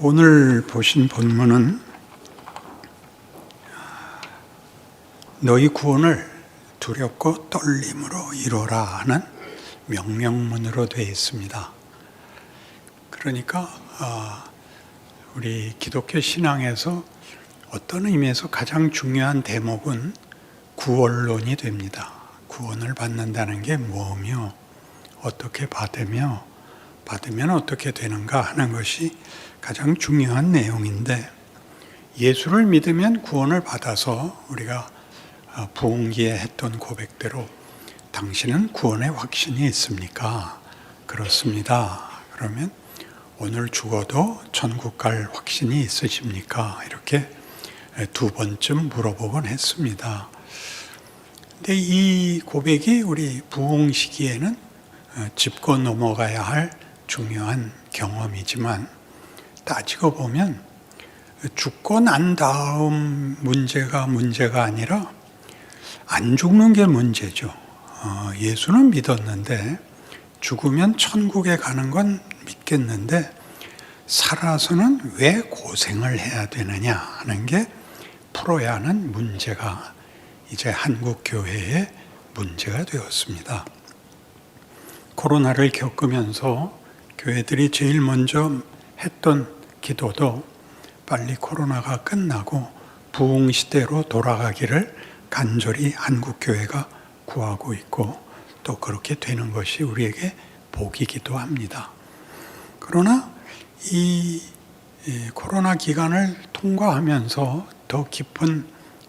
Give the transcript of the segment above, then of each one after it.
오늘 보신 본문은 너희 구원을 두렵고 떨림으로 이루라 하는 명령문으로 되어 있습니다. 그러니까 우리 기독교 신앙에서 어떤 의미에서 가장 중요한 대목은 구원론이 됩니다. 구원을 받는다는 게 뭐며 어떻게 받으면 어떻게 되는가 하는 것이 가장 중요한 내용인데, 예수를 믿으면 구원을 받아서 우리가 부흥기에 했던 고백대로 당신은 구원의 확신이 있습니까? 그렇습니다. 그러면 오늘 죽어도 천국 갈 확신이 있으십니까? 이렇게 두 번쯤 물어보곤 했습니다. 근데 이 고백이 우리 부흥 시기에는 짚고 넘어가야 할 중요한 경험이지만, 따지고 보면 죽고 난 다음 문제가 아니라 안 죽는 게 문제죠. 예수는 믿었는데, 죽으면 천국에 가는 건 믿겠는데 살아서는 왜 고생을 해야 되느냐 하는 게 풀어야 하는 문제가 이제 한국 교회의 문제가 되었습니다. 코로나를 겪으면서 교회들이 제일 먼저 했던 기도도 빨리 코로나가 끝나고 부흥 시대로 돌아가기를 간절히 한국 교회가 구하고 있고, 또 그렇게 되는 것이 우리에게 복이기도 합니다. 그러나 이 코로나 기간을 통과하면서 더 깊은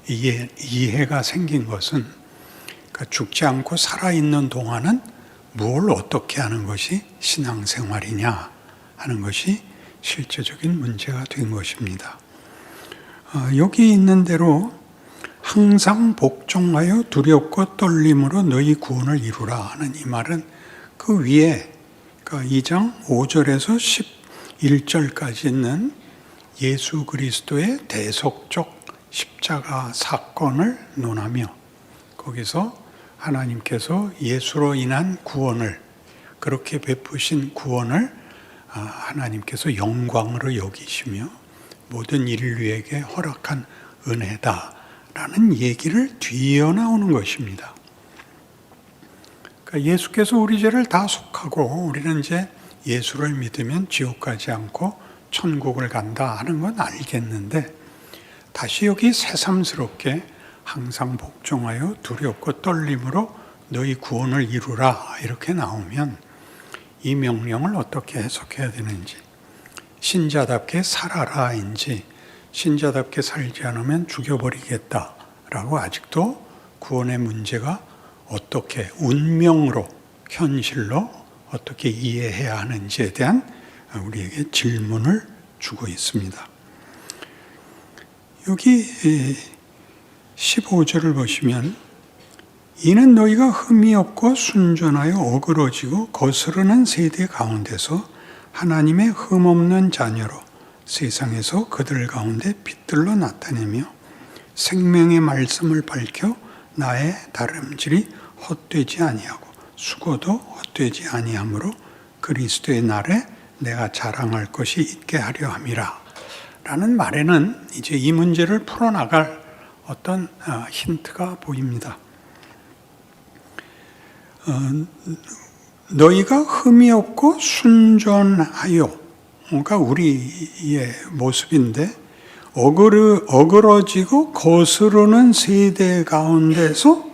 이해가 생긴 것은, 그러니까 죽지 않고 살아있는 동안은 뭘 어떻게 하는 것이 신앙생활이냐 하는 것이 실제적인 문제가 된 것입니다. 여기 있는 대로 항상 복종하여 두렵고 떨림으로 너희 구원을 이루라 하는 이 말은 그 위에, 그러니까 2장 5절에서 11절까지 있는 예수 그리스도의 대속적 십자가 사건을 논하며, 거기서 하나님께서 예수로 인한 구원을, 그렇게 베푸신 구원을 하나님께서 영광으로 여기시며 모든 인류에게 허락한 은혜다라는 얘기를 뒤이어 나오는 것입니다. 그러니까 예수께서 우리 죄를 다 속하고 우리는 이제 예수를 믿으면 지옥 가지 않고 천국을 간다 하는 건 알겠는데, 다시 여기 새삼스럽게 항상 복종하여 두렵고 떨림으로 너희 구원을 이루라 이렇게 나오면 이 명령을 어떻게 해석해야 되는지, 신자답게 살아라인지, 신자답게 살지 않으면 죽여버리겠다라고 아직도 구원의 문제가 어떻게 운명으로, 현실로 어떻게 이해해야 하는지에 대한 우리에게 질문을 주고 있습니다. 여기 15절을 보시면, 이는 너희가 흠이 없고 순전하여 어그러지고 거스르는 세대 가운데서 하나님의 흠없는 자녀로 세상에서 그들 가운데 빛들로 나타내며 생명의 말씀을 밝혀 나의 다름질이 헛되지 아니하고 수고도 헛되지 아니하므로 그리스도의 날에 내가 자랑할 것이 있게 하려 함이라 라는 말에는 이제 이 문제를 풀어나갈 어떤 힌트가 보입니다. 너희가 흠이 없고 순전하여, 그러니까 우리의 모습인데, 어그러지고 거스르는 세대 가운데서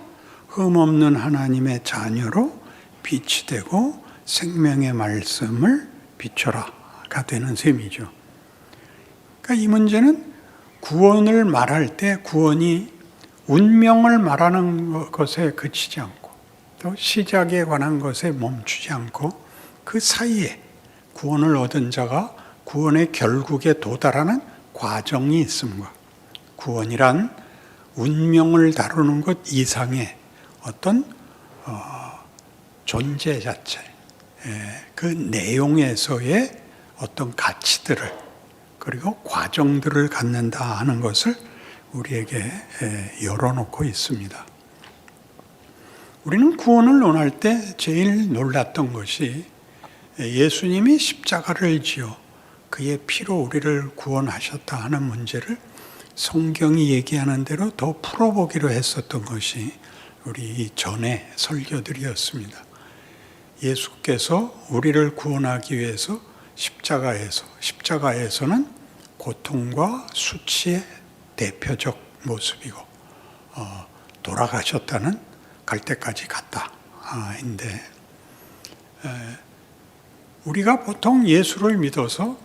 흠없는 하나님의 자녀로 빛이 되고 생명의 말씀을 비춰라가 되는 셈이죠. 그러니까 이 문제는 구원을 말할 때 구원이 운명을 말하는 것에 그치지 않고, 또 시작에 관한 것에 멈추지 않고 그 사이에 구원을 얻은 자가 구원의 결국에 도달하는 과정이 있습니다. 구원이란 운명을 다루는 것 이상의 어떤 존재 자체, 그 내용에서의 어떤 가치들을, 그리고 과정들을 갖는다 하는 것을 우리에게 열어놓고 있습니다. 우리는 구원을 논할 때 제일 놀랐던 것이 예수님이 십자가를 지어 그의 피로 우리를 구원하셨다 하는 문제를 성경이 얘기하는 대로 더 풀어보기로 했었던 것이 우리 전의 설교들이었습니다. 예수께서 우리를 구원하기 위해서 십자가에서는 고통과 수치의 대표적 모습이고 돌아가셨다는 갈 때까지 갔다 인데 우리가 보통 예수를 믿어서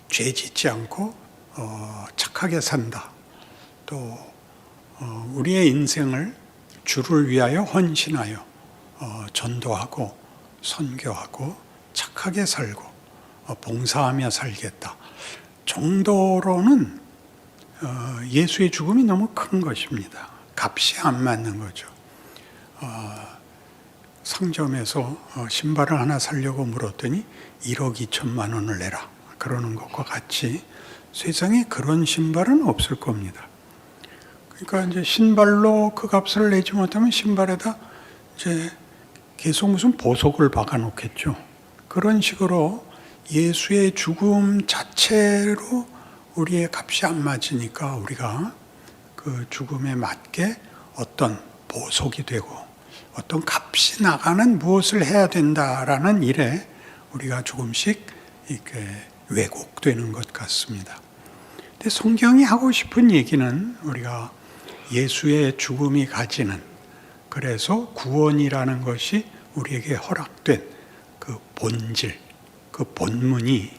죄 짓지 않고 착하게 산다. 또 우리의 인생을 주를 위하여 헌신하여 전도하고 선교하고 착하게 살고 봉사하며 살겠다 정도로는 예수의 죽음이 너무 큰 것입니다. 값이 안 맞는 거죠. 상점에서 신발을 하나 사려고 물었더니 1억 2천만 원을 내라 그러는 것과 같이 세상에 그런 신발은 없을 겁니다. 그러니까 이제 신발로 그 값을 내지 못하면 신발에다 이제 계속 무슨 보석을 박아 놓겠죠. 그런 식으로 예수의 죽음 자체로 우리의 값이 안 맞으니까 우리가 그 죽음에 맞게 어떤 보석이 되고 어떤 값이 나가는 무엇을 해야 된다라는 일에 우리가 조금씩 이렇게 왜곡되는 것 같습니다. 근데 성경이 하고 싶은 얘기는 우리가 예수의 죽음이 가지는 그래서 구원이라는 것이 우리에게 허락된 그 본질, 그 본문이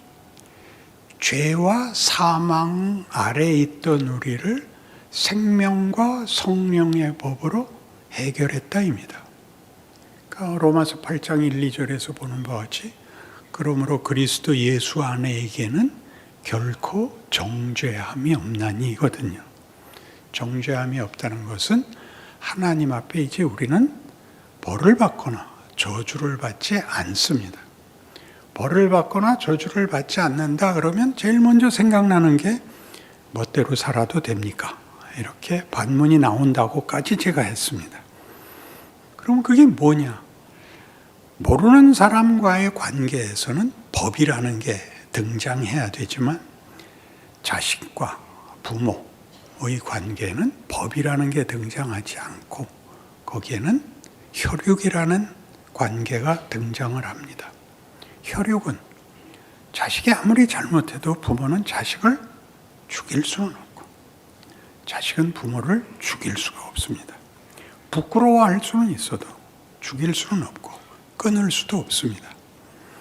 죄와 사망 아래에 있던 우리를 생명과 성령의 법으로 해결했다입니다. 그러니까 로마서 8장 1, 2절에서 보는 바와 같이 그러므로 그리스도 예수 안에에게는 결코 정죄함이 없나니거든요. 정죄함이 없다는 것은 하나님 앞에 이제 우리는 벌을 받거나 저주를 받지 않습니다. 벌을 받거나 저주를 받지 않는다 그러면 제일 먼저 생각나는 게 멋대로 살아도 됩니까? 이렇게 반문이 나온다고까지 제가 했습니다. 그럼 그게 뭐냐? 모르는 사람과의 관계에서는 법이라는 게 등장해야 되지만 자식과 부모의 관계에는 법이라는 게 등장하지 않고 거기에는 혈육이라는 관계가 등장을 합니다. 혈육은 자식이 아무리 잘못해도 부모는 자식을 죽일 수는 없고 자식은 부모를 죽일 수가 없습니다. 부끄러워할 수는 있어도 죽일 수는 없고 끊을 수도 없습니다.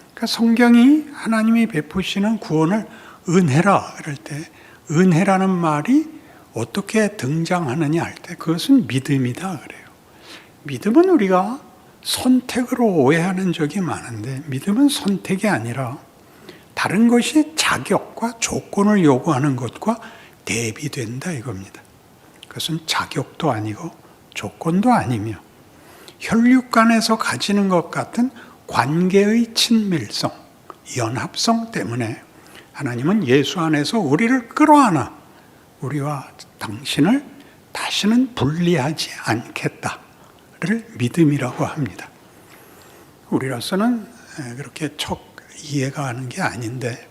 그러니까 성경이 하나님이 베푸시는 구원을 은혜라 그럴 때 은혜라는 말이 어떻게 등장하느냐 할 때 그것은 믿음이다 그래요. 믿음은 우리가 선택으로 오해하는 적이 많은데 믿음은 선택이 아니라 다른 것이 자격과 조건을 요구하는 것과 대비된다 이겁니다. 그것은 자격도 아니고 조건도 아니며 혈육 간에서 가지는 것 같은 관계의 친밀성, 연합성 때문에 하나님은 예수 안에서 우리를 끌어안아 우리와 당신을 다시는 분리하지 않겠다를 믿음이라고 합니다. 우리로서는 그렇게 척 이해가 가는 게 아닌데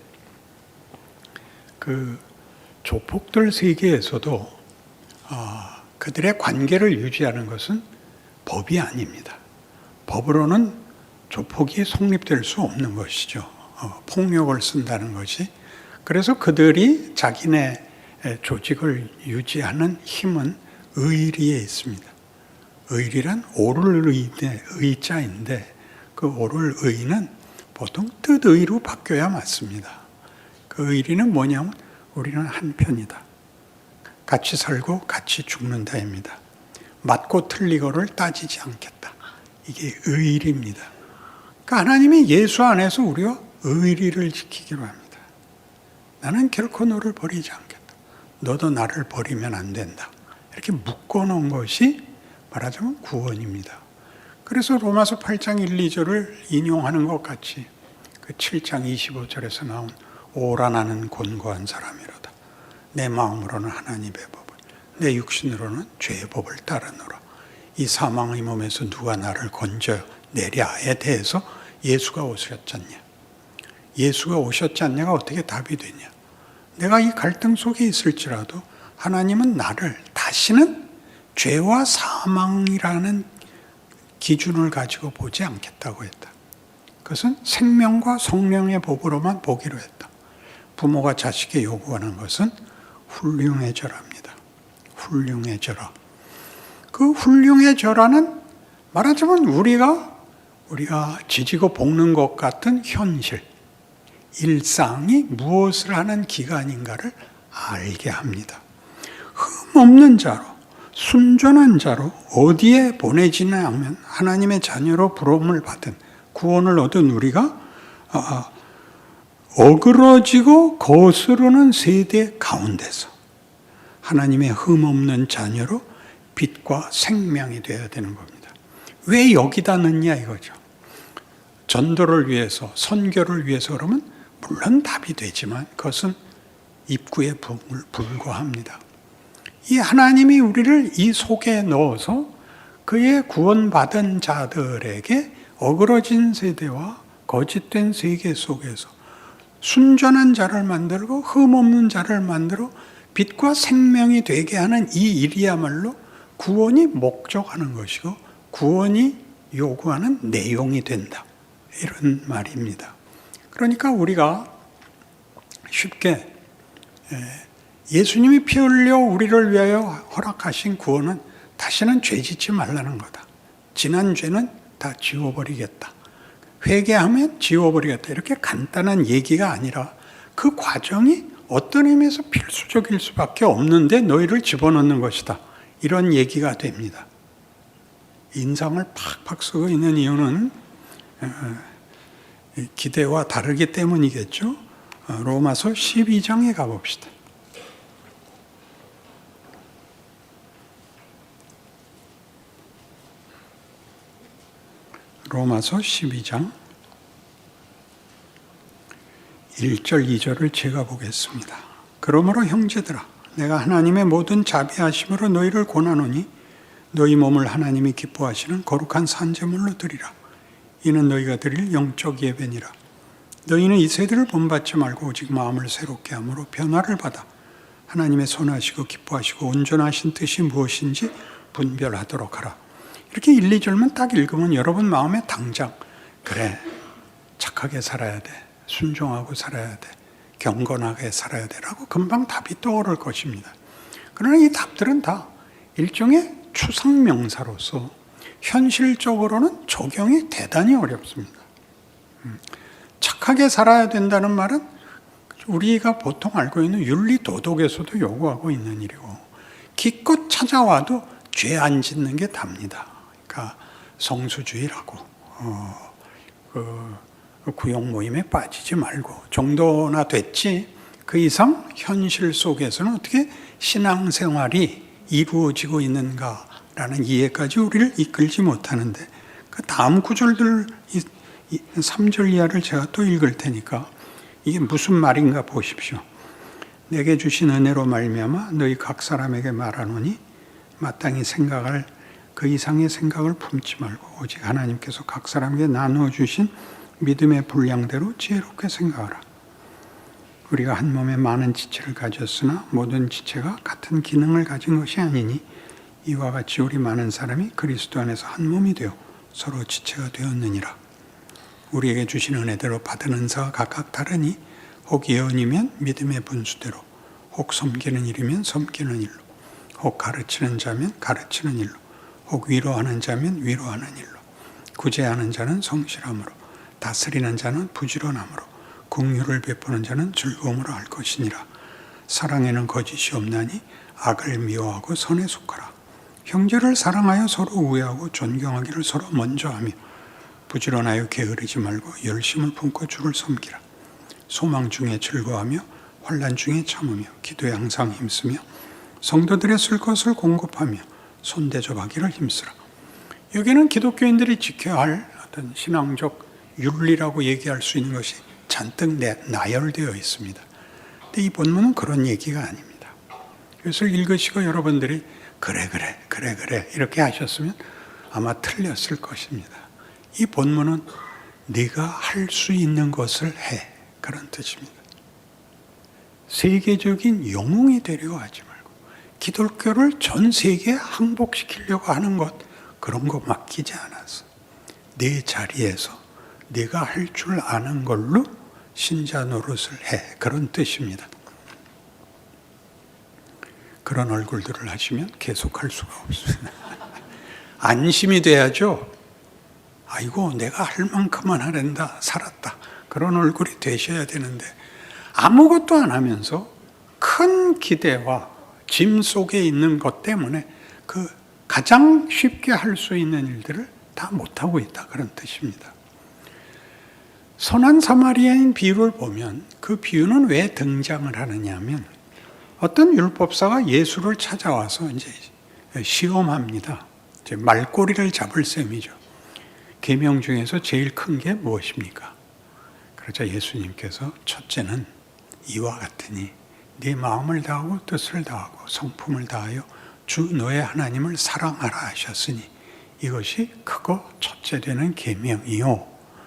그 조폭들 세계에서도 그들의 관계를 유지하는 것은 법이 아닙니다. 법으로는 조폭이 성립될 수 없는 것이죠. 폭력을 쓴다는 것이. 그래서 그들이 자기네 조직을 유지하는 힘은 의리에 있습니다. 의리란 옳을 의자인데 그 옳을 의는 보통 뜻의로 바뀌어야 맞습니다. 그 의리는 뭐냐면 우리는 한편이다. 같이 살고 같이 죽는다입니다. 맞고 틀리고를 따지지 않겠다. 이게 의리입니다. 그러니까 하나님이 예수 안에서 우리와 의리를 지키기로 합니다. 나는 결코 너를 버리지 않겠다. 너도 나를 버리면 안 된다. 이렇게 묶어놓은 것이 말하자면 구원입니다. 그래서 로마서 8장 1, 2절을 인용하는 것 같이 그 7장 25절에서 나온 오라 나는 곤고한 사람이로다. 내 마음으로는 하나님의 법을 내 육신으로는 죄의 법을 따르노라. 이 사망의 몸에서 누가 나를 건져내랴에 대해서 예수가 오셨잖냐. 예수가 오셨지 않냐가 어떻게 답이 되냐. 내가 이 갈등 속에 있을지라도 하나님은 나를 다시는 죄와 사망이라는 기준을 가지고 보지 않겠다고 했다. 그것은 생명과 성령의 복으로만 보기로 했다. 부모가 자식에게 요구하는 것은 훌륭해져라입니다. 훌륭해져라. 그 훌륭해져라는 말하자면 우리가 지지고 볶는 것 같은 현실, 일상이 무엇을 하는 기간인가를 알게 합니다. 흠 없는 자로, 순전한 자로 어디에 보내지냐 하면 하나님의 자녀로 부름을 받은, 구원을 얻은 우리가 어그러지고 거스르는 세대 가운데서 하나님의 흠 없는 자녀로 빛과 생명이 되어야 되는 겁니다. 왜 여기다 넣냐 이거죠. 전도를 위해서, 선교를 위해서 그러면 물론 답이 되지만 그것은 입구에 불과합니다. 이 하나님이 우리를 이 속에 넣어서 그의 구원받은 자들에게 어그러진 세대와 거짓된 세계 속에서 순전한 자를 만들고 흠없는 자를 만들어 빛과 생명이 되게 하는 이 일이야말로 구원이 목적하는 것이고 구원이 요구하는 내용이 된다. 이런 말입니다. 그러니까 우리가 쉽게 예수님이 피 흘려 우리를 위하여 허락하신 구원은 다시는 죄 짓지 말라는 거다. 지난 죄는 다 지워버리겠다. 회개하면 지워버리겠다. 이렇게 간단한 얘기가 아니라 그 과정이 어떤 의미에서 필수적일 수밖에 없는데 너희를 집어넣는 것이다. 이런 얘기가 됩니다. 인상을 팍팍 쓰고 있는 이유는 기대와 다르기 때문이겠죠. 로마서 12장에 가봅시다. 로마서 12장 1절 2절을 제가 보겠습니다. 그러므로 형제들아 내가 하나님의 모든 자비하심으로 너희를 권하노니 너희 몸을 하나님이 기뻐하시는 거룩한 산제물로 드리라. 이는 너희가 드릴 영적 예배니라. 너희는 이 세대를 본받지 말고 오직 마음을 새롭게 함으로 변화를 받아 하나님의 선하시고 기뻐하시고 온전하신 뜻이 무엇인지 분별하도록 하라. 이렇게 1, 2절만 딱 읽으면 여러분 마음에 당장 그래 착하게 살아야 돼. 순종하고 살아야 돼. 경건하게 살아야 돼. 라고 금방 답이 떠오를 것입니다. 그러나 이 답들은 다 일종의 추상명사로서 현실적으로는 적용이 대단히 어렵습니다. 착하게 살아야 된다는 말은 우리가 보통 알고 있는 윤리도덕에서도 요구하고 있는 일이고 기껏 찾아와도 죄 안 짓는 게 답니다. 그러니까 성수주의라고 구역 모임에 빠지지 말고 정도나 됐지 그 이상 현실 속에서는 어떻게 신앙생활이 이루어지고 있는가라는 이해까지 우리를 이끌지 못하는데 그 다음 구절들 3절 이하를 제가 또 읽을 테니까 이게 무슨 말인가 보십시오. 내게 주신 은혜로 말미암아 너희 각 사람에게 말하노니 마땅히 생각할 그 이상의 생각을 품지 말고 오직 하나님께서 각 사람에게 나누어 주신 믿음의 분량대로 지혜롭게 생각하라. 우리가 한 몸에 많은 지체를 가졌으나 모든 지체가 같은 기능을 가진 것이 아니니 이와 같이 우리 많은 사람이 그리스도 안에서 한 몸이 되어 서로 지체가 되었느니라. 우리에게 주신 은혜대로 받은 은사가 각각 다르니 혹 예언이면 믿음의 분수대로, 혹 섬기는 일이면 섬기는 일로, 혹 가르치는 자면 가르치는 일로, 혹 위로하는 자면 위로하는 일로, 구제하는 자는 성실함으로, 다스리는 자는 부지런함으로, 긍휼을 베푸는 자는 즐거움으로 할 것이니라. 사랑에는 거짓이 없나니 악을 미워하고 선에 속하라. 형제를 사랑하여 서로 우애하고 존경하기를 서로 먼저 하며 부지런하여 게으르지 말고 열심을 품고 주를 섬기라. 소망 중에 즐거워하며 환난 중에 참으며 기도에 항상 힘쓰며 성도들의 쓸 것을 공급하며 손대접하기를 힘쓰라. 여기는 기독교인들이 지켜야 할 어떤 신앙적 윤리라고 얘기할 수 있는 것이 잔뜩 나열되어 있습니다. 근데 이 본문은 그런 얘기가 아닙니다. 그것을 읽으시고 여러분들이 그래 이렇게 하셨으면 아마 틀렸을 것입니다. 이 본문은 네가 할 수 있는 것을 해. 그런 뜻입니다. 세계적인 영웅이 되려고 하지 말고 기독교를 전 세계에 항복시키려고 하는 것, 그런 거 맡기지 않았어. 내 자리에서 내가 할 줄 아는 걸로 신자 노릇을 해. 그런 뜻입니다. 그런 얼굴들을 하시면 계속할 수가 없습니다. 안심이 돼야죠. 아이고, 내가 할 만큼만 하랜다, 살았다. 그런 얼굴이 되셔야 되는데 아무것도 안 하면서 큰 기대와 짐 속에 있는 것 때문에 그 가장 쉽게 할 수 있는 일들을 다 못하고 있다. 그런 뜻입니다. 선한 사마리아인 비유를 보면 그 비유는 왜 등장을 하느냐 하면 어떤 율법사가 예수를 찾아와서 이제 시험합니다. 이제 말꼬리를 잡을 셈이죠. 계명 중에서 제일 큰 게 무엇입니까? 그러자 예수님께서 첫째는 이와 같으니 네 마음을 다하고 뜻을 다하고 성품을 다하여 주 너의 하나님을 사랑하라 하셨으니 이것이 크고 첫째 되는 계명이요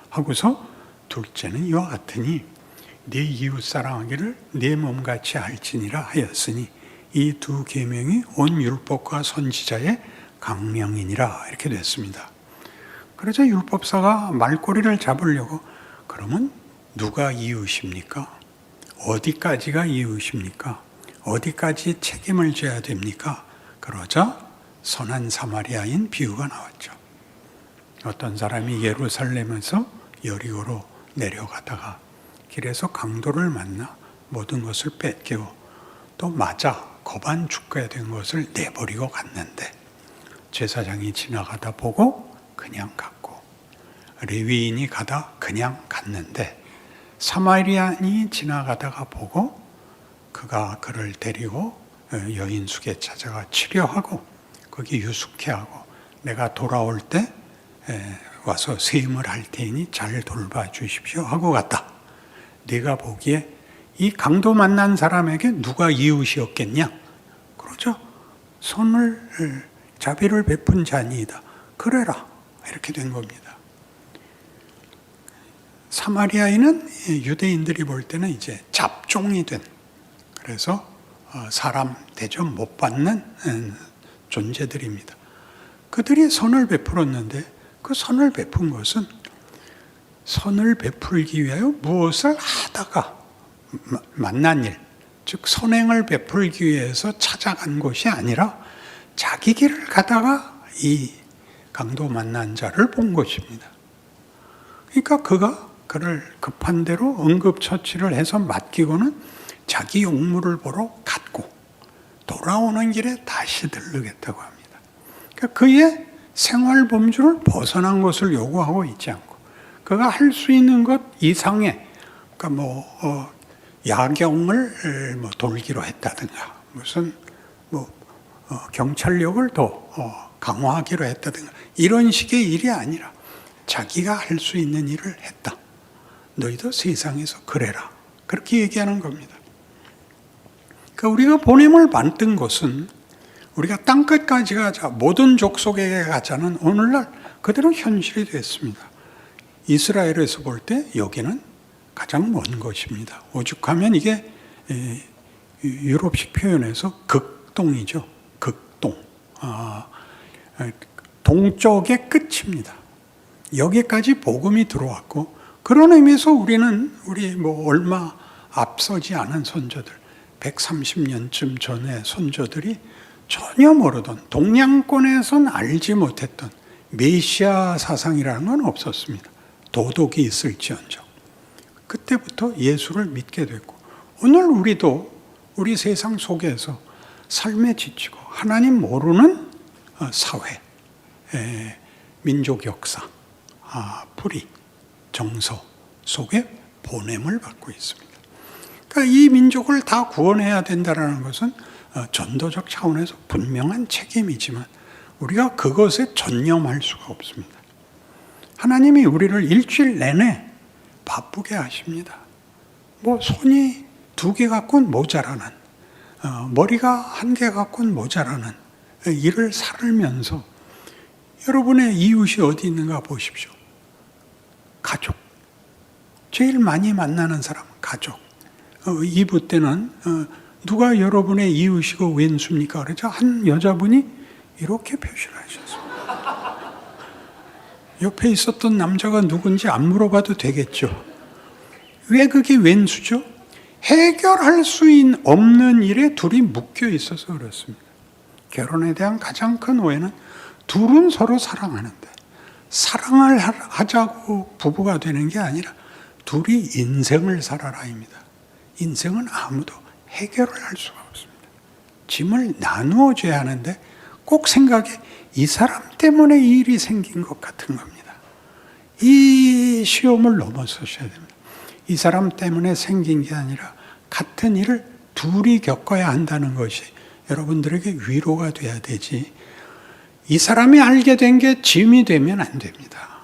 하고서 둘째는 이와 같으니 네 이웃 사랑하기를 네 몸같이 할지니라 하였으니 이 두 계명이 온 율법과 선지자의 강령이니라 이렇게 됐습니다. 그러자 율법사가 말꼬리를 잡으려고 그러면 누가 이웃입니까? 어디까지가 이웃입니까? 어디까지 책임을 져야 됩니까? 그러자 선한 사마리아인 비유가 나왔죠. 어떤 사람이 예루살렘에서 여리고로 내려가다가 길에서 강도를 만나 모든 것을 뺏기고 또 맞아 거반 죽게 된 것을 내버리고 갔는데 제사장이 지나가다 보고 그냥 갔고 레위인이 가다 그냥 갔는데 사마리아인이 지나가다가 보고 그가 그를 데리고 여인숙에 찾아가 치료하고 거기 유숙해 하고 내가 돌아올 때 와서 세임을 할 테니 잘 돌봐주십시오 하고 갔다. 네가 보기에 이 강도 만난 사람에게 누가 이웃이었겠냐? 그러죠. 손을 자비를 베푼 자니이다. 그래라. 이렇게 된 겁니다. 사마리아인은 유대인들이 볼 때는 이제 잡종이 된, 그래서 사람 대접 못 받는 존재들입니다. 그들이 선을 베풀었는데 그 선을 베푼 것은 선을 베풀기 위하여 무엇을 하다가 만난 일, 즉 선행을 베풀기 위해서 찾아간 것이 아니라 자기 길을 가다가 이 강도 만난 자를 본 것입니다. 그러니까 그가 그를 급한 대로 응급처치를 해서 맡기고는 자기 용무를 보러 갔고 돌아오는 길에 다시 들르겠다고 합니다. 그러니까 그의 생활 범주를 벗어난 것을 요구하고 있지 않고 그가 할 수 있는 것 이상의, 그러니까 야경을 돌기로 했다든가 무슨 경찰력을 더 강화하기로 했다든가 이런 식의 일이 아니라 자기가 할 수 있는 일을 했다. 너희도 세상에서 그래라. 그렇게 얘기하는 겁니다. 그러니까 우리가 보냄을 받은 것은 우리가 땅끝까지 가자, 모든 족속에게 가자는 오늘날 그대로 현실이 됐습니다. 이스라엘에서 볼 때 여기는 가장 먼 것입니다. 오죽하면 이게 유럽식 표현에서 극동이죠. 극동. 동쪽의 끝입니다. 여기까지 복음이 들어왔고 그런 의미에서 우리는 얼마 앞서지 않은 선조들, 130년쯤 전의 선조들이 전혀 모르던 동양권에선 알지 못했던 메시아 사상이라는 건 없었습니다. 도덕이 있을지언정. 그때부터 예수를 믿게 됐고 오늘 우리도 우리 세상 속에서 삶에 지치고 하나님 모르는 사회, 민족 역사, 불의, 정서 속에 보냄을 받고 있습니다. 그러니까 이 민족을 다 구원해야 된다는 것은 전도적 차원에서 분명한 책임이지만 우리가 그것에 전념할 수가 없습니다. 하나님이 우리를 일주일 내내 바쁘게 하십니다. 손이 2개 갖고는 모자라는, 머리가 1개 갖고는 모자라는 일을 살면서 여러분의 이웃이 어디 있는가 보십시오. 가족, 제일 많이 만나는 사람, 가족. 2부 때는 누가 여러분의 이웃이고 왼수입니까? 그러죠. 한 여자분이 이렇게 표시를 하셨습니다. 옆에 있었던 남자가 누군지 안 물어봐도 되겠죠. 왜 그게 왼수죠? 해결할 수 없는 일에 둘이 묶여 있어서 그렇습니다. 결혼에 대한 가장 큰 오해는 둘은 서로 사랑하는데 사랑을 하자고 부부가 되는 게 아니라 둘이 인생을 살아라입니다. 인생은 아무도 해결을 할 수가 없습니다. 짐을 나누어 줘야 하는데 꼭 생각해, 이 사람 때문에 이 일이 생긴 것 같은 겁니다. 이 시험을 넘어서셔야 됩니다. 이 사람 때문에 생긴 게 아니라 같은 일을 둘이 겪어야 한다는 것이 여러분들에게 위로가 돼야 되지, 이 사람이 알게 된 게 짐이 되면 안 됩니다.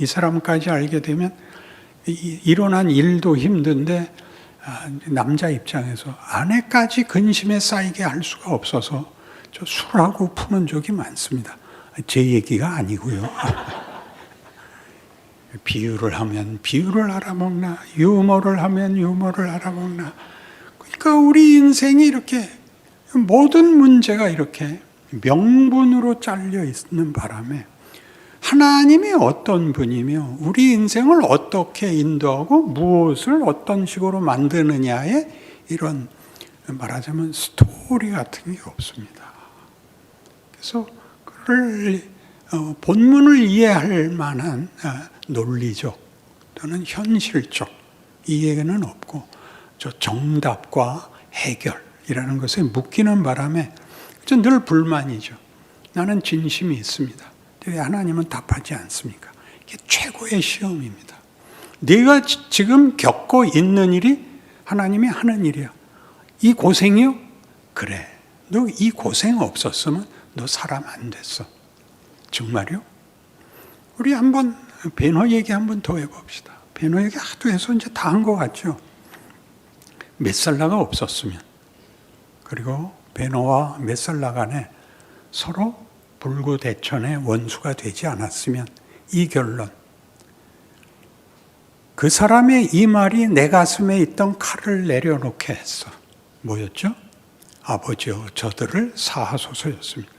이 사람까지 알게 되면 일어난 일도 힘든데 남자 입장에서 아내까지 근심에 쌓이게 할 수가 없어서 저 술하고 푸는 적이 많습니다. 제 얘기가 아니고요. 비유를 하면 비유를 알아먹나, 유머를 하면 유머를 알아먹나. 그러니까 우리 인생이 이렇게 모든 문제가 이렇게 명분으로 잘려 있는 바람에 하나님이 어떤 분이며 우리 인생을 어떻게 인도하고 무엇을 어떤 식으로 만드느냐에 이런 말하자면 스토리 같은 게 없습니다. 그래서 그를 본문을 이해할 만한 논리적 또는 현실적 이해는 없고 저 정답과 해결이라는 것에 묶이는 바람에 늘 불만이죠. 나는 진심이 있습니다. 왜 하나님은 답하지 않습니까? 이게 최고의 시험입니다. 네가 지금 겪고 있는 일이 하나님이 하는 일이야. 이 고생이요? 그래. 너 이 고생 없었으면 너 사람 안 됐어. 정말요? 우리 한번 배너 얘기 한번 더 해봅시다. 배너 얘기 하도 해서 이제 다 한 것 같죠? 메살라가 없었으면, 그리고 배너와 메살라 간에 서로 불구대천의 원수가 되지 않았으면 이 결론, 그 사람의 이 말이 내 가슴에 있던 칼을 내려놓게 했어. 뭐였죠? 아버지여 저들을 사하소서였습니다.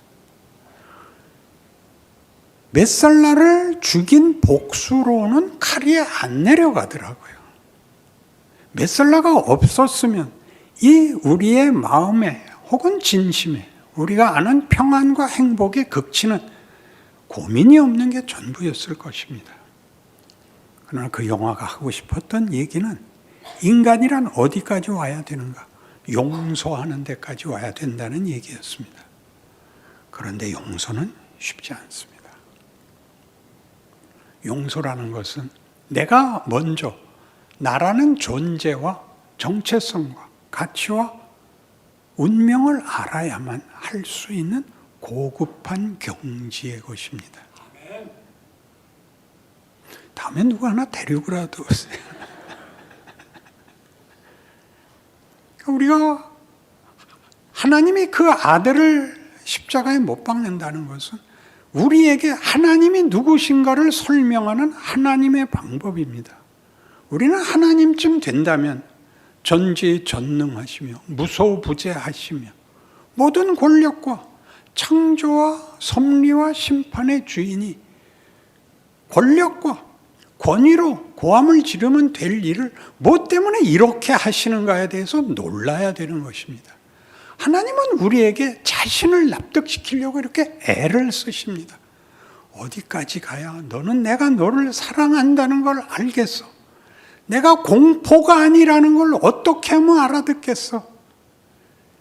메살라를 죽인 복수로는 칼이 안 내려가더라고요. 메살라가 없었으면 이 우리의 마음에 혹은 진심에 우리가 아는 평안과 행복의 극치는 고민이 없는 게 전부였을 것입니다. 그러나 그 영화가 하고 싶었던 얘기는 인간이란 어디까지 와야 되는가? 용서하는 데까지 와야 된다는 얘기였습니다. 그런데 용서는 쉽지 않습니다. 용서라는 것은 내가 먼저 나라는 존재와 정체성과 가치와 운명을 알아야만 할 수 있는 고급한 경지의 것입니다. 다음에 누구 하나 데리고라도 오세요. 우리가 하나님이 그 아들을 십자가에 못 박는다는 것은 우리에게 하나님이 누구신가를 설명하는 하나님의 방법입니다. 우리는 하나님쯤 된다면 전지전능하시며 무소부재하시며 모든 권력과 창조와 섭리와 심판의 주인이 권력과 권위로 고함을 지르면 될 일을 뭐 때문에 이렇게 하시는가에 대해서 놀라야 되는 것입니다. 하나님은 우리에게 자신을 납득시키려고 이렇게 애를 쓰십니다. 어디까지 가야 너는 내가 너를 사랑한다는 걸 알겠어? 내가 공포가 아니라는 걸 어떻게 하면 알아듣겠어?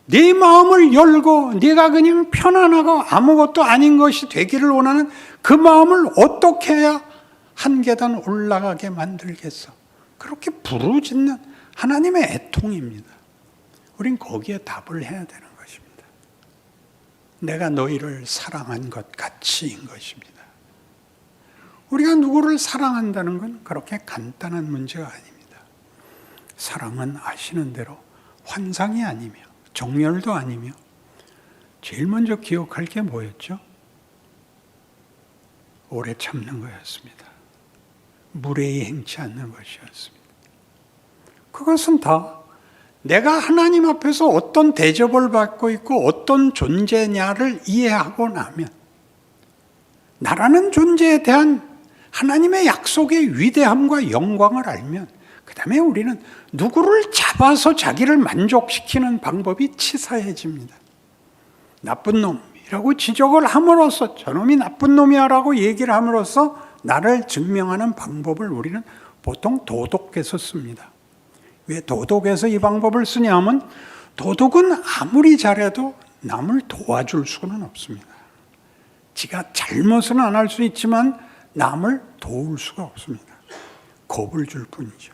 네 마음을 열고 네가 그냥 편안하고 아무것도 아닌 것이 되기를 원하는 그 마음을 어떻게 해야 한 계단 올라가게 만들겠어? 그렇게 부르짖는 하나님의 애통입니다. 우린 거기에 답을 해야 되는 것입니다. 내가 너희를 사랑한 것 같이인 것입니다. 우리가 누구를 사랑한다는 건 그렇게 간단한 문제가 아닙니다. 사랑은 아시는 대로 환상이 아니며 정열도 아니며 제일 먼저 기억할 게 뭐였죠? 오래 참는 거였습니다. 무례히 행치 않는 것이었습니다. 그것은 다 내가 하나님 앞에서 어떤 대접을 받고 있고 어떤 존재냐를 이해하고 나면, 나라는 존재에 대한 하나님의 약속의 위대함과 영광을 알면, 그 다음에 우리는 누구를 잡아서 자기를 만족시키는 방법이 치사해집니다. 나쁜 놈이라고 지적을 함으로써, 저놈이 나쁜 놈이야 라고 얘기를 함으로써 나를 증명하는 방법을 우리는 보통 도덕에서 씁니다. 왜 도덕에서 이 방법을 쓰냐 하면, 도덕은 아무리 잘해도 남을 도와줄 수는 없습니다. 지가 잘못은 안 할 수 있지만 남을 도울 수가 없습니다. 겁을 줄 뿐이죠.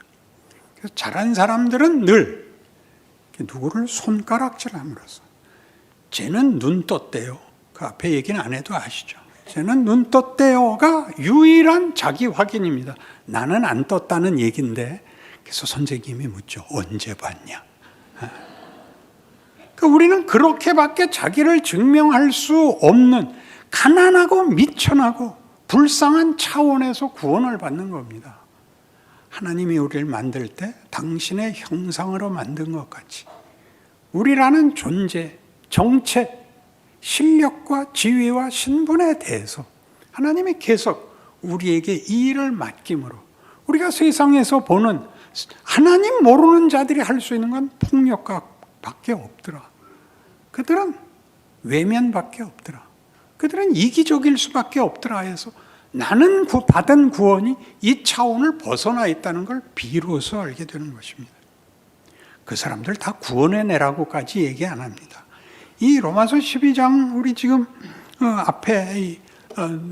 그래서 잘한 사람들은 늘 누구를 손가락질함으로써, 쟤는 눈 떴대요. 그 앞에 얘기는 안 해도 아시죠. 쟤는 눈 떴대요가 유일한 자기 확인입니다. 나는 안 떴다는 얘기인데, 그래서 선생님이 묻죠. 언제 봤냐? 그러니까 우리는 그렇게밖에 자기를 증명할 수 없는 가난하고 미천하고 불쌍한 차원에서 구원을 받는 겁니다. 하나님이 우리를 만들 때 당신의 형상으로 만든 것 같이 우리라는 존재, 정체, 실력과 지위와 신분에 대해서 하나님이 계속 우리에게 이 일을 맡김으로, 우리가 세상에서 보는 하나님 모르는 자들이 할 수 있는 건 폭력밖에 없더라. 그들은 외면밖에 없더라. 그들은 이기적일 수밖에 없더라 해서 나는 받은 구원이 이 차원을 벗어나 있다는 걸 비로소 알게 되는 것입니다. 그 사람들 다 구원해내라고까지 얘기 안 합니다. 이 로마서 12장 우리 지금 앞에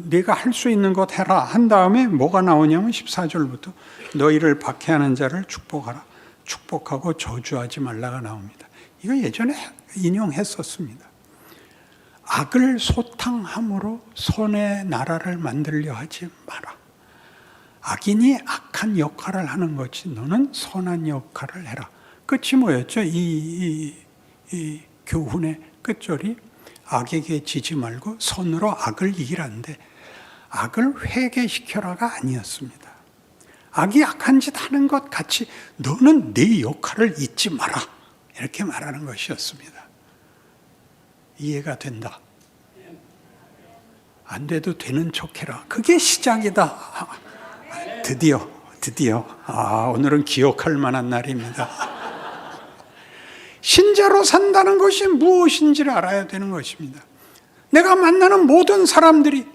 네가 할 수 있는 것 해라 한 다음에 뭐가 나오냐면 14절부터 너희를 박해하는 자를 축복하라. 축복하고 저주하지 말라가 나옵니다. 이거 예전에 인용했었습니다. 악을 소탕함으로 선의 나라를 만들려 하지 마라. 악인이 악한 역할을 하는 것이 너는 선한 역할을 해라. 끝이 뭐였죠? 이 교훈의 끝절이 악에게 지지 말고 선으로 악을 이기라는데, 악을 회개시켜라가 아니었습니다. 악이 악한 짓 하는 것 같이 너는 네 역할을 잊지 마라, 이렇게 말하는 것이었습니다. 이해가 된다. 안 돼도 되는 척해라. 그게 시작이다. 드디어 오늘은 기억할 만한 날입니다. 신자로 산다는 것이 무엇인지를 알아야 되는 것입니다. 내가 만나는 모든 사람들이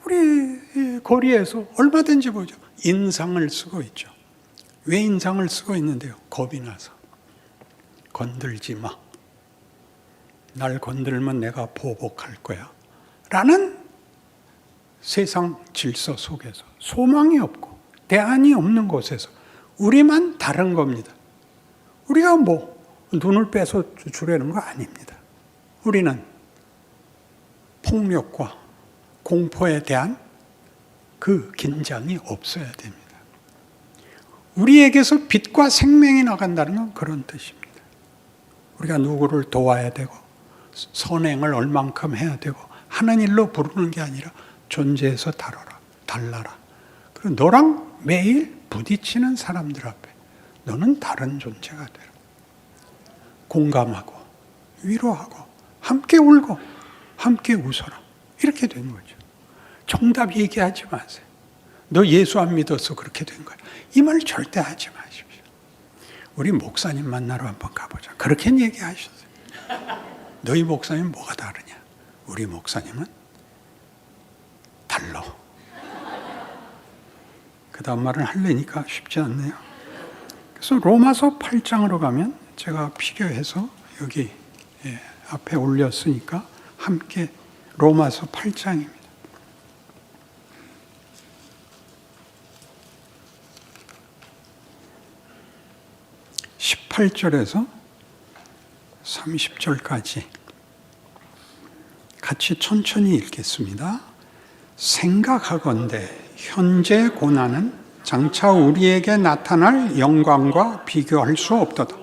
우리 거리에서 얼마든지 보죠. 인상을 쓰고 있죠. 왜 인상을 쓰고 있는데요? 겁이 나서. 건들지 마. 날 건들면 내가 보복할 거야. 라는 세상 질서 속에서 소망이 없고 대안이 없는 곳에서 우리만 다른 겁니다. 우리가 눈을 빼서 주려는 거 아닙니다. 우리는 폭력과 공포에 대한 그 긴장이 없어야 됩니다. 우리에게서 빛과 생명이 나간다는 건 그런 뜻입니다. 우리가 누구를 도와야 되고 선행을 얼만큼 해야 되고 하는 일로 부르는 게 아니라 존재에서 달라라. 그리고 너랑 매일 부딪히는 사람들 앞에 너는 다른 존재가 되라. 공감하고 위로하고 함께 울고 함께 웃어라. 이렇게 된 거죠. 정답 얘기하지 마세요. 너 예수 안 믿어서 그렇게 된 거야. 이 말 절대 하지 마십시오. 우리 목사님 만나러 한번 가보자. 그렇게 얘기하셨어요. 너희 목사님 뭐가 다르냐? 우리 목사님은 달라. 그 다음 말은 하려니까 쉽지 않네요. 그래서 로마서 8장으로 가면 제가 필요해서 여기 앞에 올렸으니까 함께 로마서 8장입니다. 18절에서 30절까지 같이 천천히 읽겠습니다. 생각하건대 현재 고난은 장차 우리에게 나타날 영광과 비교할 수 없도다.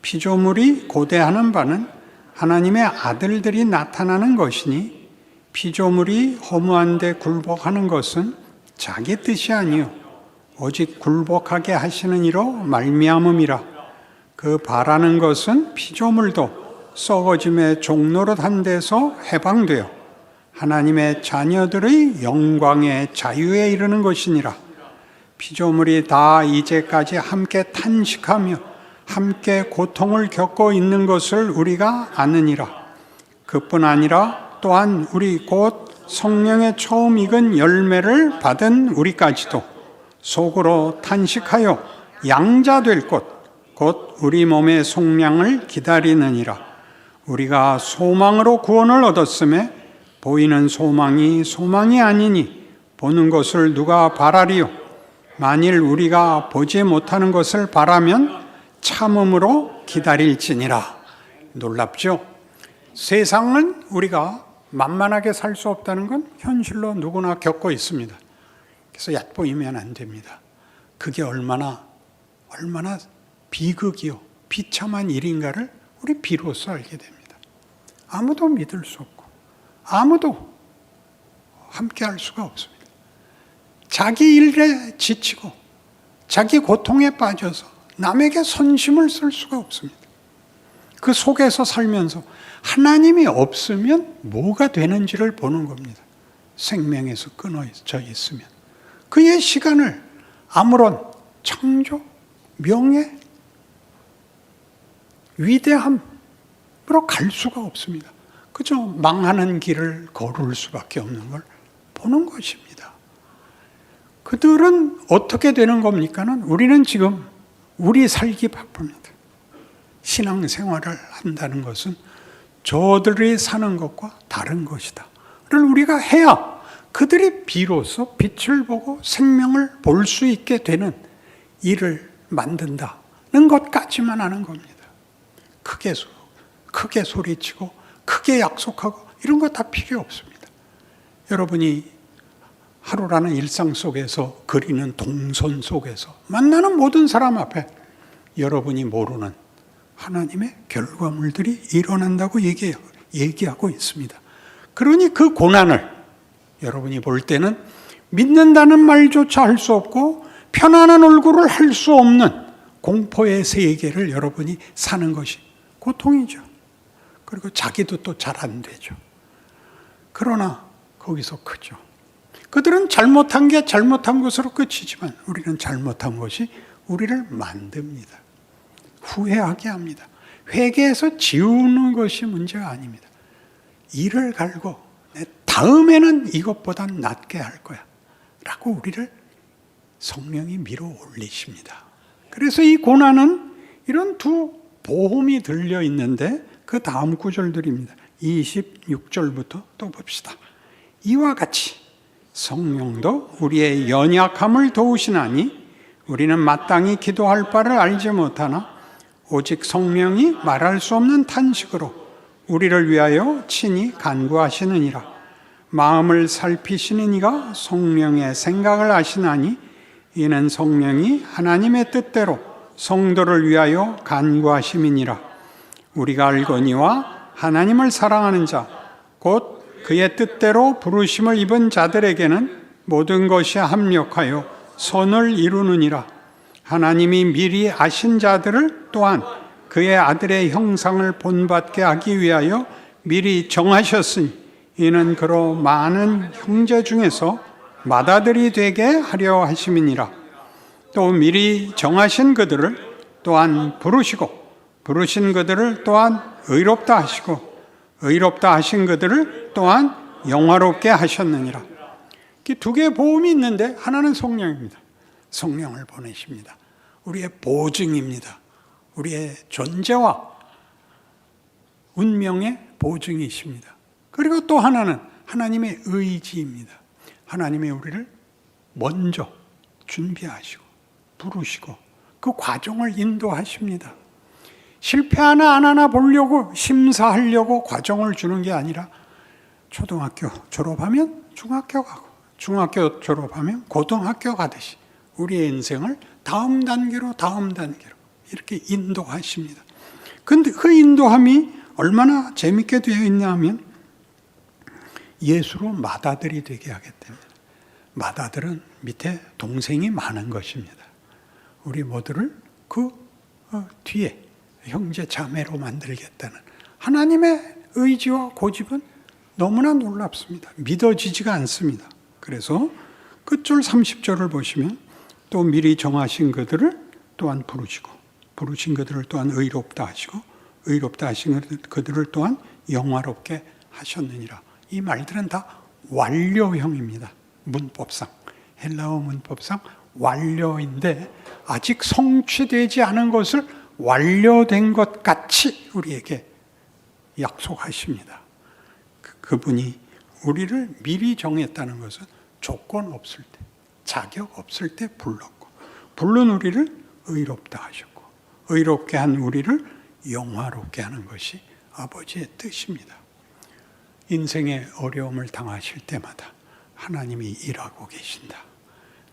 피조물이 고대하는 바는 하나님의 아들들이 나타나는 것이니 피조물이 허무한 데 굴복하는 것은 자기 뜻이 아니요 오직 굴복하게 하시는 이로 말미암음이라. 그 바라는 것은 피조물도 썩어짐의 종노릇한 데서 해방되어 하나님의 자녀들의 영광의 자유에 이르는 것이니라. 피조물이 다 이제까지 함께 탄식하며 함께 고통을 겪고 있는 것을 우리가 아느니라. 그뿐 아니라 또한 우리 곧 성령의 처음 익은 열매를 받은 우리까지도 속으로 탄식하여 양자될 것 곧 우리 몸의 속량을 기다리느니라. 우리가 소망으로 구원을 얻었음에 보이는 소망이 소망이 아니니 보는 것을 누가 바라리요. 만일 우리가 보지 못하는 것을 바라면 참음으로 기다릴지니라. 놀랍죠? 세상은 우리가 만만하게 살 수 없다는 건 현실로 누구나 겪고 있습니다. 그래서 얕보이면 안 됩니다. 그게 얼마나 비극이요, 비참한 일인가를 우리 비로소 알게 됩니다. 아무도 믿을 수 없고 아무도 함께 할 수가 없습니다. 자기 일에 지치고 자기 고통에 빠져서 남에게 선심을 쓸 수가 없습니다. 그 속에서 살면서 하나님이 없으면 뭐가 되는지를 보는 겁니다. 생명에서 끊어져 있으면 그의 시간을 아무런 창조, 명예, 위대함으로 갈 수가 없습니다. 그저 망하는 길을 걸을 수밖에 없는 걸 보는 것입니다. 그들은 어떻게 되는 겁니까는? 우리는 지금 우리 살기 바쁩니다. 신앙생활을 한다는 것은 저들이 사는 것과 다른 것이다 를 우리가 해야 그들이 비로소 빛을 보고 생명을 볼 수 있게 되는 일을 만든다는 것까지만 하는 겁니다. 크게 소리치고 크게 약속하고 이런 거 다 필요 없습니다. 여러분이 하루라는 일상 속에서 그리는 동선 속에서 만나는 모든 사람 앞에 여러분이 모르는 하나님의 결과물들이 일어난다고 얘기하고 있습니다. 그러니 그 고난을 여러분이 볼 때는 믿는다는 말조차 할 수 없고 편안한 얼굴을 할 수 없는 공포의 세계를 여러분이 사는 것이 고통이죠. 그리고 자기도 또 잘 안 되죠. 그러나 거기서 크죠. 그들은 잘못한 게 잘못한 것으로 끝이지만 우리는 잘못한 것이 우리를 만듭니다. 후회하게 합니다. 회개해서 지우는 것이 문제가 아닙니다. 이를 갈고 다음에는 이것보단 낫게 할 거야 라고 우리를 성령이 밀어 올리십니다. 그래서 이 고난은 이런 두 보험이 들려 있는데 그 다음 구절들입니다. 26절부터 또 봅시다. 이와 같이 성령도 우리의 연약함을 도우시나니 우리는 마땅히 기도할 바를 알지 못하나 오직 성령이 말할 수 없는 탄식으로 우리를 위하여 친히 간구하시느니라. 마음을 살피시는 이가 성령의 생각을 아시나니 이는 성령이 하나님의 뜻대로 성도를 위하여 간구하심이니라. 우리가 알거니와 하나님을 사랑하는 자 곧 그의 뜻대로 부르심을 입은 자들에게는 모든 것이 합력하여 선을 이루느니라. 하나님이 미리 아신 자들을 또한 그의 아들의 형상을 본받게 하기 위하여 미리 정하셨으니 이는 그로 많은 형제 중에서 맏아들이 되게 하려 하심이니라. 또 미리 정하신 그들을 또한 부르시고 부르신 그들을 또한 의롭다 하시고 의롭다 하신 그들을 또한 영화롭게 하셨느니라. 두 개의 보험이 있는데 하나는 성령입니다. 성령을 보내십니다. 우리의 보증입니다. 우리의 존재와 운명의 보증이십니다. 그리고 또 하나는 하나님의 의지입니다. 하나님의 우리를 먼저 준비하시고 부르시고 그 과정을 인도하십니다. 실패하나 안 하나 보려고 심사하려고 과정을 주는 게 아니라 초등학교 졸업하면 중학교 가고 중학교 졸업하면 고등학교 가듯이 우리의 인생을 다음 단계로 이렇게 인도하십니다. 그런데 그 인도함이 얼마나 재밌게 되어 있냐 하면 예수로 맏아들이 되게 하기 때문에 맏아들은 밑에 동생이 많은 것입니다. 우리 모두를 그 뒤에 형제 자매로 만들겠다는 하나님의 의지와 고집은 너무나 놀랍습니다. 믿어지지가 않습니다. 그래서 끝줄 30절을 보시면 또 미리 정하신 그들을 또한 부르시고 부르신 그들을 또한 의롭다 하시고 의롭다 하신 그들을 또한 영화롭게 하셨느니라. 이 말들은 다 완료형입니다. 문법상 헬라어 문법상 완료인데 아직 성취되지 않은 것을 완료된 것 같이 우리에게 약속하십니다. 그분이 우리를 미리 정했다는 것은 조건 없을 때, 자격 없을 때 불렀고, 부른 우리를 의롭다 하셨고, 의롭게 한 우리를 영화롭게 하는 것이 아버지의 뜻입니다. 인생의 어려움을 당하실 때마다 하나님이 일하고 계신다.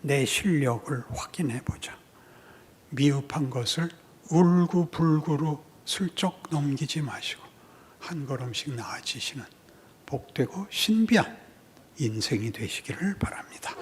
내 실력을 확인해 보자. 미흡한 것을 울고불고로 슬쩍 넘기지 마시고 한 걸음씩 나아지시는 복되고 신비한 인생이 되시기를 바랍니다.